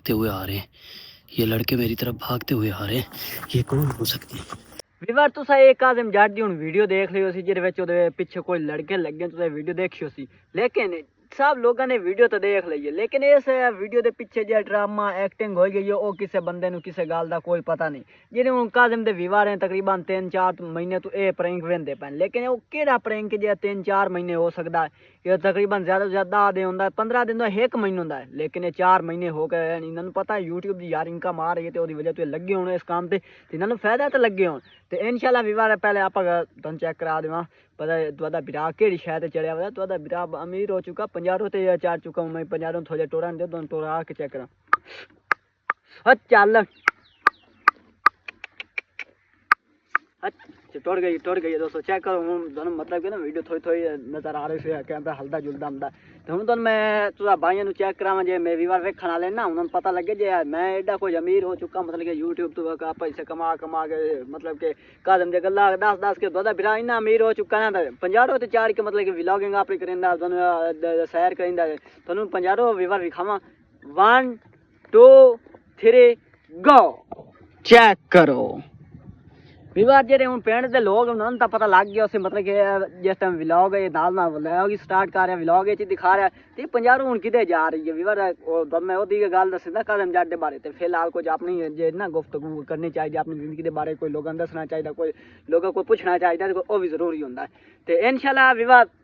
भागते हुए आ रहे हैं, ये लड़के मेरी तरफ भागते हुए आ रहे हैं, ये कौन हो सकते हैं? ਵੀਰ ਤੁਸੀਂ ਇਹ ਕਾਜ਼ਮ ਜੱਟ ਦੀ ਹੁਣ ਵੀਡੀਓ ਦੇਖ ਲਿਓ ਸੀ ਜਿਹਦੇ ਵਿੱਚ ਉਹਦੇ ਪਿੱਛੇ ਕੋਈ ਲੜਕੇ ਲੱਗੇ ਤੁਸੀਂ ਵੀਡੀਓ ਦੇਖਿਓ ਸੀ ਲੇਕਿਨ सब लोगों ने वीडियो तो देख ली है लेकिन इस वीडियो के पीछे जो ड्रामा एक्टिंग हो गई है वो किसी बंदे नूं किसी गल का कोई पता नहीं जिन्हें हूँ काजिम के व्यूअर हैं तकरीबन 3-4 महीने तो ये प्रैंक वेंदे पैन लेकिन वो केड़ा प्रैंक जो 3-4 महीने हो सकता है ये तकरीबन ज़्यादा से ज़्यादा दिन होंगे 15 दिन तो एक महीना होंगे लेकिन ये 4 महीने हो गए इन्होंने पता है यूट्यूब की यार इनकम आ रही है तो वजह तो लगे होने इस काम से इन्होंने फायदा तो लगे हो तो इंशाल्लाह व्यूअर पहले आप तुम चेक करा देव पता तुहाडा बिरा केड़ी शहर चढ़िया हुआ तुहाडा बिरा अमीर हो चुका 50 ते चढ़ चुका हूँ मैं 50 थोड़े टोरा दे तुम टोरा आके चेक करा चल टुट गई दोस्तों चेक करो हूँ तुम मतलब कि ना वीडियो थोड़ी थोड़ी नजर आ रही है कैमरा हलदा जुलदा होंगे तो हूँ तुम मैं तुहाडा भाइयों चेक करावां जे मेरे व्यूअर वेखण वाले ना उन्होंने पता लगे जे मैं एडा कोई अमीर हो चुका मतलब कि यूट्यूब तो पैसे कमा के मतलब कि काजम दे गल्ला दस के तुहाडा बिरा इन्ना अमीर हो चुका ना 50 ते चाड़ के मतलब कि व्लॉगिंग अपनी करिंदा सैर करिंदा तुहानूं 50 व्यूअर विखावां 1 2 3 गो चेक करो विवाद जेडे हूँ पिंड के लोग उन्होंने तो पता लग गया उसे मतलब कि जिस टाइम व्लॉग है नाल व्लॉग ही स्टार्ट कर रहा व्लॉग दिखा रहा तो 50 हूँ कि जा रही है विवाद मैं वो गल दसी ना काजम जट के बारे फिलहाल कुछ अपनी जे ना गुफ्तगू करनी चाहिए अपनी जिंदगी के बारे कोई लोगों दसना चाहिए कोई लोगों को पूछना चाहिए वो भी जरूरी होंगे तो इंशाल्लाह विवाद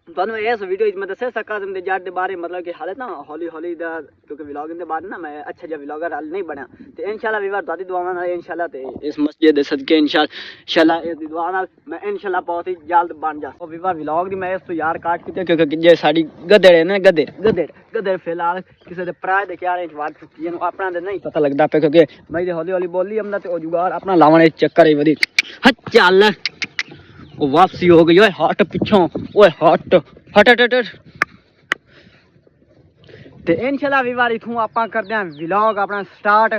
तुहानूं इस वीडियो मैं दस्सिया काजम दे जट के बारे मतलब कि हाले ना हौली हौली क्योंकि व्लॉगिंग के बारे ना मैं अच्छा जहा व्लॉगर हाल नहीं बनया तो इंशाल्लाह वीवर तुहाडी दुआवां नाल इंशाल्लाह ते इस मस्जिद दे सदके इंशाल्लाह इस दुआ नाल मैं इंशाल्लाह बहुत ही जल्द बन जा और वीवर व्लॉग दी मैं इस तो यार काट कीते क्योंकि जे साडी गधेड़ है ना गधेड़ फिलहाल किसी के भरा दे क्यारे च वार चुकी है अपना तो नहीं पता लगता पे क्योंकि मैं हौली हौली बोली हमदा ते ओ जुगाड़ अपना लावण चक्कर ही वधी चल वापसी हो गई ओए हट पिछों ओए हट हट हट हट ते इंशाल्लाह वीवर इथों आपां करदे हां व्लॉग अपना स्टार्ट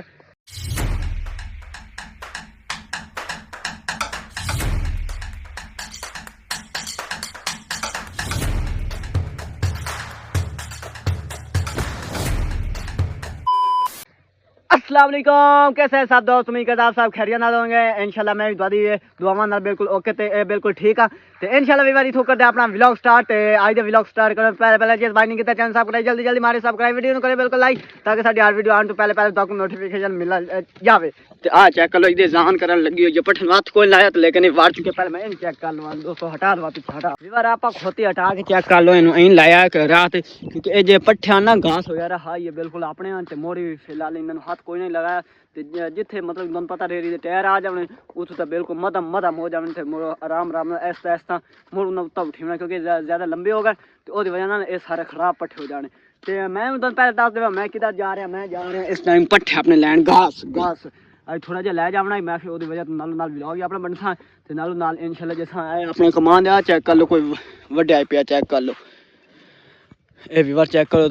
अस्सलाम वालेकुम कैसे हैं सब दोस्त उम्मीद करता आप सब खैरियत नाल होंगे इंशाल्लाह मैं भी दुआवां नाल बिल्कुल ओके ते बिल्कुल ठीक है तो इंशाल्लाह भी बारी करते अपना व्लॉग स्टार्ट आज दे व्लॉग स्टार्ट करो पहले जिस भाई ने किया चैनल सब्सक्राइब जल्दी मारे सब्सक्राइब वीडियो को करे बिल्कुल लाइक ताकि साडी हर वीडियो आने तो पहले तक नोटिफिकेशन मिल जावे तो आ चेक कर लो इधर जान करन लगी हो जो पठन हाथ कोई लाया तो लेकिन वार चुके पहले मैं चेक कर लवां दोस्तों हटा दवा पीछे हटा बार आप खोती हटा के चेक कर लो इनु इन लाया रात क्योंकि ये जे पट्ठा ना घास वगैरह हाई है बिल्कुल अपने ते मोड़ी फिलहाल इन्होंने हाथ कोई नहीं लगाया जिथे मतलब तुम पता रेरी टायर आ जाने उस तो बिल्कुल मदम हो जाने मुड़ो आराम ऐसा मुड़ उत्ता उठना क्योंकि ज़्यादा लंबे हो गए तो वो वजह ना ये सारे खराब पट्ठे हो जाने तो मैं तुम पहले दस देवा मैं किधर जा रहा मैं जा रहा इस टाइम पट्ठे अपने लैन घास अज थोड़ा जहा लै जावना मैं फिर वजह तो नाल व्लॉग ही अपना बनसा तो नाल इंशाल्लाह जैसा अपने कमान आ चेक कर लो कोई वड्डा पिया चेक कर लो ये व्यूअर चेक करो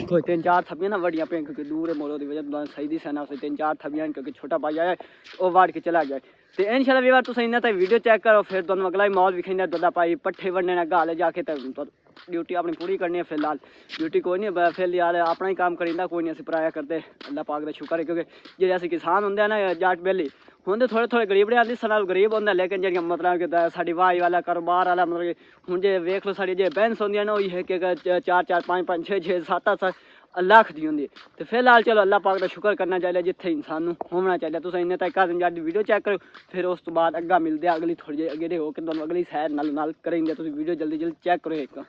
कोई 3-4 थबियां ना वड़िया पे क्योंकि दूर है मोरो की वजह तो सही दी सेना से 3-4 थबियां क्योंकि छोटा भाई आया वो वाड़ के चला गया तो इंशाल्लाह व्यूअर तुम इन्ना तक वीडियो चेक करो फिर तुम अगला ही मॉल विखेंदा दादा भाई पट्ठे वढ़ने ने गाले जाके तो ड्यूटी अपनी पूरी करनी है फिलहाल ड्यूटी कोई नहीं फिर यार अपना ही काम करींदा कोई नहीं अस पराया करते अल्लाह पाक का शुक्र है क्योंकि जे अस किसान होंगे ना जट बेली होंगे थोड़े गरीब ने जिस नाल गरीब होंगे लेकिन जी मतलब कि साड़ी वाही वाला कारोबार वाला मतलब कि हूँ जे वेख लो साड़ी जे बैंस होंगे ना वही है कि 4-4 5-5 6-6 7-7 लाख दी होंगी तो फिलहाल चलो अल्लाह पाक का शुक्र करना चाहिए जिथे इंसान होना चाहिए तुम इन्ने तक काजम जट वीडियो चेक करो फिर उस तो बाद अग्गा मिलते अगली थोड़ी जी अगे हो कि तुम अगली सैर नाल करेंगे तुम वीडियो जल्दी चेक करो एक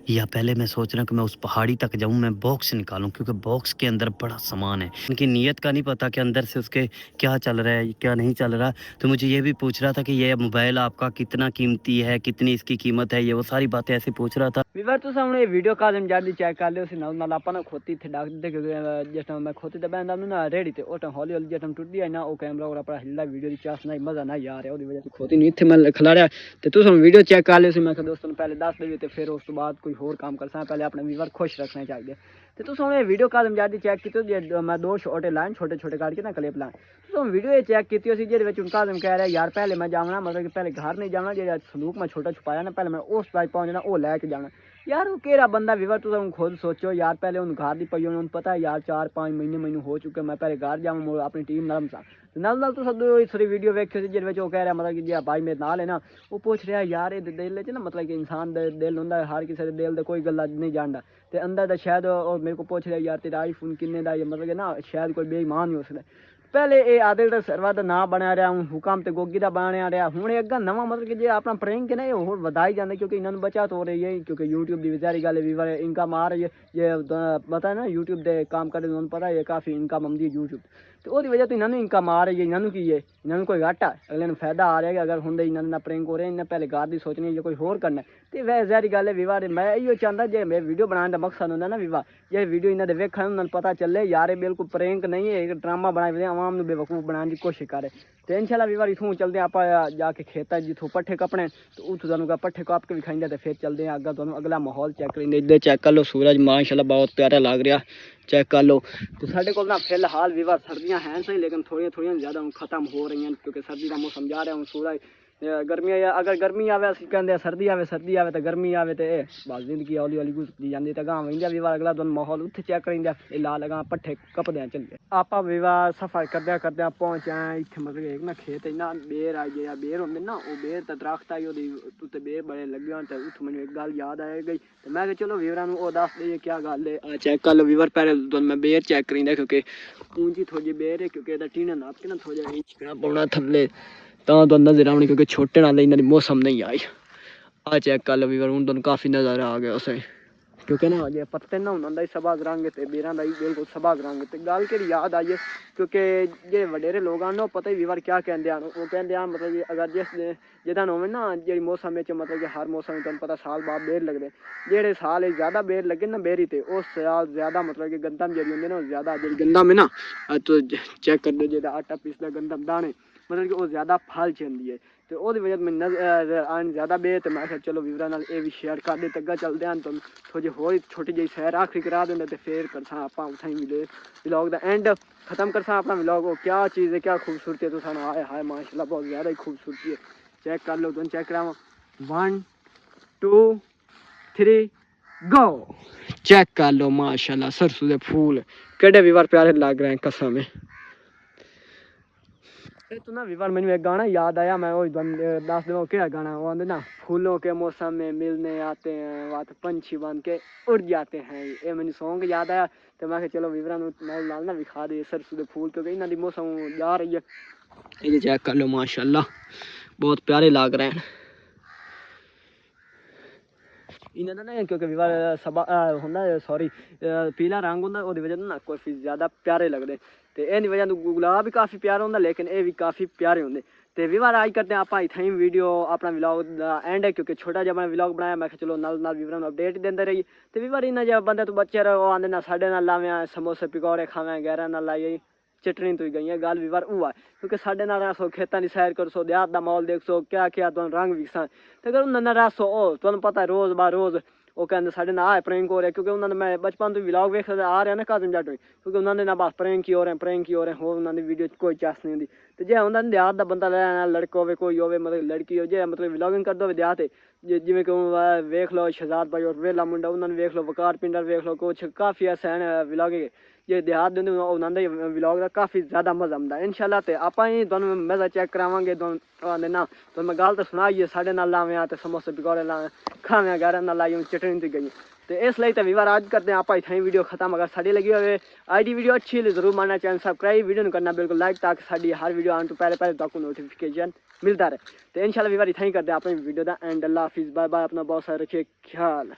या पहले मैं सोच रहा हूँ कि मैं उस पहाड़ी तक जाऊँ मैं बॉक्स निकालूं क्योंकि बॉक्स के अंदर बड़ा सामान है उनकी नीयत का नहीं पता कि अंदर से उसके क्या चल रहा है क्या नहीं चल रहा तो मुझे ये भी पूछ रहा था कि ये मोबाइल आपका कितना कीमती है कितनी इसकी कीमत है ये वो सारी बातें ऐसे पूछ रहा था वीवर तुम हमने वीडियो काजम जट चेक कर लियो नाल आप ना खोती थे डाक दे क्योंकि जिस टाइम मैं खोती ते बैंदा ना रेडी थे उस टाइम हौली हौली जिस टाइम टुटी आई ना वो कैमरा और अपना हिलदा वीडियो की चास नहीं मजा नहीं आ रहा वो वजह से खोती नहीं इतने मैं खिलाड़ा तो तुम वीडियो चेक कर लियो मैं दोस्तों पहले दस देवी तो फिर उस तो बाद कोई होर काम कर पहले अपने व्यूअर खुश रखने चाहिए तो तुम हमने वीडियो काजम जट की चेक की मैं 2 छोटे लाइन छोटे करके ना क्लिप लाइन तुम वीडियो ये चेक की जिस काजम कह रहा है यार पहले मैं जाना मतलब कि पहले घर नहीं जाना जो संदूक मैं छोटा छुपाया ना पहले मैं उस पास पहुंचना वो लैके जाना यार वो केड़ा बंदा वीवर तुम खुद सोचो यार पहले उन घर दी पई उन्हें पता है यार 4-5 महीने मैनू हो चुके मैं पहले घर जाऊँ अपनी टीम नाल सा नाल तो सब सारी वीडियो वेखी सी जिहदे विच वो कह रहा मतलब कि जी भाई मेरे नाल है ना वो पूछ रहा यार ये दिल च ना मतलब कि इंसान दे दिल हुंदा हर किसी दे दिल दे कोई गल्ला नहीं जानदा ते अंदर दा शायद और मेरे को पूछ रहा यार तेरा आईफोन किन्ने दा मतलब कि ना शायद कोई बेईमान ही हो सकदा पहले ये आदिल दा सरवा दा नाम बनया रहा हूँ हुकाम ते गोगी दा बनया रहा हूँ अगर नवा मतलब कि जे अपना प्रैंक है ना ये होर वधाई जांदे क्योंकि इन्होंने बचत हो रही है क्योंकि यूट्यूब की बेचारी गल वीवर इनकम आ रही है ये पता है ना यूट्यूब दे काम करते उन्होंने पता है काफ़ी इनकम आती है यूट्यूब तो वो वजह तो इन्होंने इनकम आ रही है इन्होंने की है इन्होंने कोई घाटा अगले फायदा आ रहा है कि अगर होंगे इन्होंने ना प्रैंक हो रहे हैं इन्हें पहले घर की सोचनी है कोई होर करना तो वह जहरी गल है विवाह मैं इो चाहता जे मैं वीडियो बनाने का मकसद होंगे ना विवाह ये वीडियो इन्होंने वेखन उन्होंने पता चले यार बिल्कुल प्रैंक नहीं है एक ड्रामा बनाए आवाम बेवकूफ़ बनाने की कोशिश करे तो इंशाल्लाह विवाह इतों चलते आप जाके खेत जितों पट्ठे कपने तो उतों तुम पट्ठे कप के विखाइंदे तो फिर चलते हैं अगर तुम अगला माहौल चेक करेंगे इधर चेक कर लो सूरज माशाल्लाह बहुत प्यारा लग रहा चेक कर लो तो साढ़े को ना फिलहाल विवाह सर्दियाँ हैं सही लेकिन थोड़ी थोड़ी ज़्यादा खत्म हो रही हैं क्योंकि सर्दी का मौसम जा रहा है सूरज गर्मी अगर गर्मी आवे असं कहते सर्दी आवे तो गर्मी आवे तो बस जिंदगी हौली हौली गुजरती जाती तो गाँव इंडिया विवाह अगला दिन माहौल उत्थे चेक करेंगे फिलहाल अगर पट्ठे कपदे चलिए आप विवाह सफर करदे पहुंचे इतने मतलब एक ना खेत इन्ना बेर आई गया बेर होंगे ना वो बेर तो दरख्त आई उत्ते बेर बड़े लगे होन तो उत्थों मैंने एक गल याद आ गई तो मैं चलो वीवरां नूं दस दईए क्या गल है चेक कर लो वीवर पहले मैं बेर चेक करेंदा क्योंकि ऊंची थोड़ी बेर है क्योंकि टीना नाप के ना थोड़ा जिहा चिकना पौना थल्ले तो नजर आनी क्योंकि छोटे नाल इन्होंने मौसम नहीं आई आ चेक कर लो वीवर हूँ तुम काफ़ी नज़र आ गया उसे क्योंकि ना जे पत्ते ना होंदा सबाग रंग ते बेरां दा बिल्कुल सबाग रंग ते गल के याद आई है क्योंकि जे वडेरे लोग आन पता ही वीवर क्या कहते हैं वो कहते हैं मतलब कि अगर जिस जिदा होवे ना जी मौसम में मतलब कि हर मौसम में तुम पता साल बाद बेर लगते जेड़े साल ज़्यादा बेर लगे ना बेरी ते उस साल ज़्यादा मतलब कि गंदम जी होंगे ना ज़्यादा जी गंदम है ना तो चेक कर दो जेदा आटा पीसदा गंदम दाने मतलब कि वो ज़्यादा फल चंदी है तो वो वजह मैं नजर आन ज़्यादा बे तो मैं चलो वीवरां नाल ये भी शेयर कर दे अग्गा चलते हैं तुम थोड़ी होर छोटी जी सैर आखिरी करा देंगे तो फिर करसा आप उत्थें मिले व्लॉग का एंड खत्म करसा अपना व्लॉग वो क्या चीज़ है क्या खूबसूरती है तो सानू आए हाय माशाल्लाह बहुत ज़्यादा ही खूबसूरती है चेक कर लो तुम चेक करावा 1 2 3 गो चेक कर लो माशाल्लाह सरसों के फूल केड़े वीवर प्यारे लग रहे हैं कसम है तो ना विवार मैंने एक गाना याद आया मैं वो दस दूँ क्या गाना वो आते ना फूलों के मौसम में मिलने आते हैं बात पंछी बन के उड़ जाते हैं ये मैंने सॉन्ग याद आया तो मैं चलो विवरा नाल ना विखा दे सरसों के फूल क्योंकि इन्होंने मौसम जा रही है ये चेक कर लो माशाल्लाह बहुत प्यारे लग रहे हैं इन्होंने ना क्योंकि विवाह सबा होंदा सॉरी पीला रंग होंदा ओहदी वजह ना काफ़ी ज़्यादा प्यारे लगते तो इहदी वजह गुलाब भी काफ़ी प्यारा होंदा लेकिन ये भी काफ़ी प्यारे होंगे तो विवाह आज करते हैं आप इतना वीडियो अपना व्लॉग एंड है क्योंकि छोटा जहा मैं व्लॉग बनाया मैं चलो नाल विवरण अपडेट देंदे रही तो विवाह इन्ना जहा बंदे तो बच्चे वो आते ना साढ़े नाल लावें समोसे पकौड़े खावें गैर नाल लाई चटनी तो गई है गल विवार हुआ क्योंकि साढ़े नाल रसो खेतों की सैर कर सो देहात का माहौल देख सो क्या क्या तुम रंग विकसा तो अगर उन्होंने रसो ओ तुम पता है रोज़ बार रोज़ वो कहते साढ़े ना आए प्रैंक हो रहे क्योंकि उन्होंने मैं बचपन तो व्लॉग वेख आ रहा ना काजम जट क्योंकि उन्होंने ना बस प्रैंक ही हो रहे हो उन्होंने वीडियो कोई चस नहीं होंगी तो जे उन्होंने देहात का बंदा लैना लड़का हो कोई हो मतलब लड़की हो जे मतलब व्लॉगिंग करते हो देहात जिमें कि वेख लो शहजाद भाई और वेला मुंडा उन्होंने वेख लो वकार पिंडर वेख लो कुछ काफ़ी ऐसे हैं व्लॉगिंग जे देहात देंगे उन्होंने व्लॉग का काफ़ी ज़्यादा मज़ा आता इंशाल्लाह तो आप ही तुम मज़ा चेक करावे तुम ना तो मैं गल तो सुनाइए साढ़े नाल लावें तो समोसे पकौड़े लावें खावें गैर नाल लाई चटनी तो गई तो इसलिए तो विवार आज करते हैं आप इतना वीडियो खत्म अगर साड़ी लगी हो आई वीडियो अच्छी है जरूर मानना चैनल सब्सक्राइब वीडियो करना बिल्कुल लाइक ताकि साड़ी हर वीडियो आने तो पहले तक नोटिफिकेशन मिलता रहे तो इंशाल्लाह विवार इतना ही करते हैं अपनी वीडियो का एंड अल्लाह हाफिज़ बाय बाय अपना बहुत सारा रखिए ख्याल